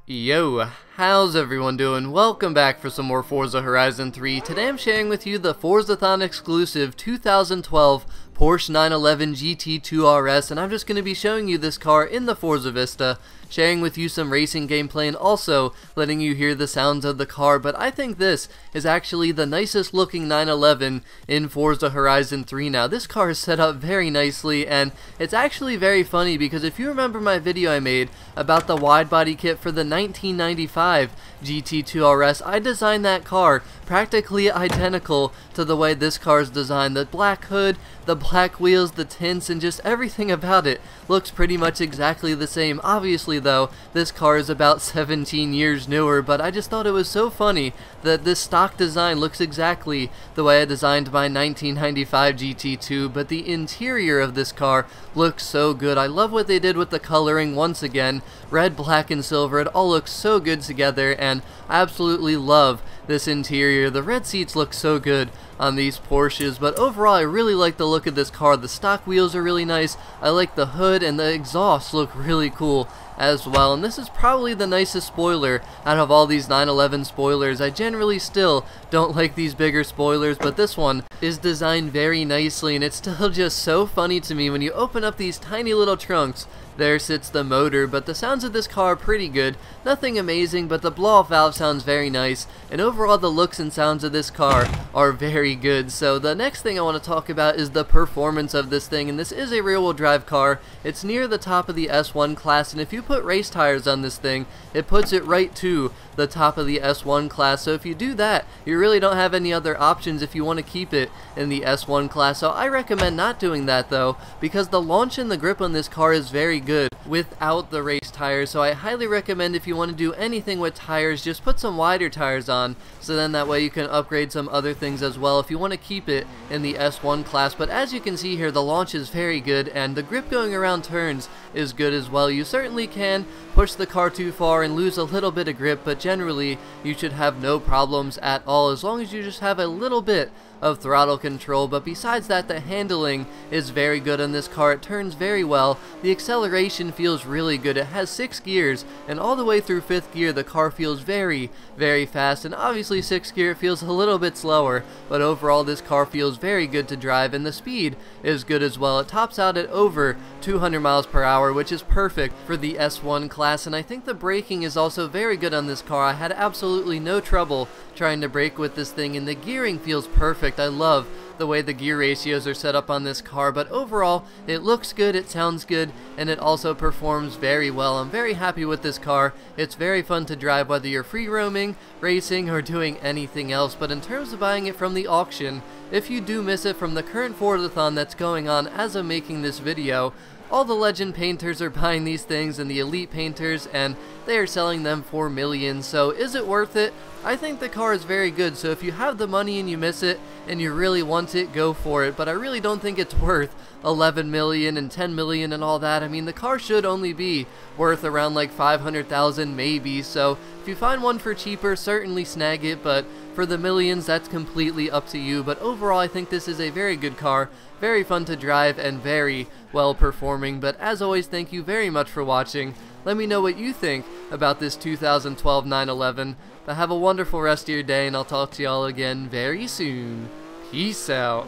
Yo, how's everyone doing? Welcome back for some more Forza Horizon 3. Today I'm sharing with you the Forzathon exclusive 2012 Porsche 911 GT2 RS, and I'm just going to be showing you this car in the Forzavista, sharing with you some racing gameplay and also letting you hear the sounds of the car. But I think this is actually the nicest looking 911 in Forza Horizon 3 now. This car is set up very nicely, and it's actually very funny because if you remember my video I made about the wide body kit for the 1995 GT2 RS, I designed that car practically identical to the way this car is designed. The black hood, the black wheels, the tints, and just everything about it looks pretty much exactly the same. Obviously though, this car is about 17 years newer, but I just thought it was so funny that this stock design looks exactly the way I designed my 1995 GT2, but the interior of this car looks so good. I love what they did with the coloring once again. Red, black, and silver, it all looks so good together, and I absolutely love this interior. The red seats look so good on these Porsches, but overall I really like the look of this car. The stock wheels are really nice. I like the hood, and the exhaust look really cool as well, and this is probably the nicest spoiler out of all these 911 spoilers. I generally still don't like these bigger spoilers, but this one is designed very nicely, and it's still just so funny to me when you open up these tiny little trunks. There sits the motor, but the sounds of this car are pretty good. Nothing amazing, but the blow-off valve sounds very nice, and overall the looks and sounds of this car are very good. So the next thing I want to talk about is the performance of this thing, and this is a rear-wheel drive car. It's near the top of the S1 class, and if you put race tires on this thing, it puts it right to the top of the S1 class. So if you do that, you really don't have any other options if you want to keep it in the S1 class. So I recommend not doing that though, because the launch and the grip on this car is very good without the race tires. So I highly recommend if you want to do anything with tires, just put some wider tires on, so then that way you can upgrade some other things as well if you want to keep it in the S1 class. But as you can see here, the launch is very good, and the grip going around turns is good as well. You certainly can push the car too far and lose a little bit of grip, but generally you should have no problems at all as long as you just have a little bit of throttle control. But besides that, the handling is very good on this car. It turns very well. The acceleration feels really good. It has 6 gears, and all the way through 5th gear the car feels very, very fast, and obviously 6th gear feels a little bit slower, but overall this car feels very good to drive, and the speed is good as well. It tops out at over 200 miles per hour, which is perfect for the S1 class, and I think the braking is also very good on this car. I had absolutely no trouble trying to brake with this thing, and the gearing feels perfect. I love the way the gear ratios are set up on this car, but overall it looks good, it sounds good, and it also performs very well. I'm very happy with this car. It's very fun to drive whether you're free roaming, racing, or doing anything else. But in terms of buying it from the auction, if you do miss it from the current Forzathon that's going on as I'm making this video, all the legend painters are buying these things and the elite painters, and they are selling them for millions. So is it worth it? I think the car is very good, so if you have the money and you miss it and you really want it, go for it. But I really don't think it's worth 11 million and 10 million and all that. I mean, the car should only be worth around like 500,000 maybe. So if you find one for cheaper, certainly snag it, but for the millions, that's completely up to you. But overall, I think this is a very good car, very fun to drive, and very well performing. But as always, thank you very much for watching. Let me know what you think about this 2012 911. But have a wonderful rest of your day, and I'll talk to y'all again very soon. Peace out.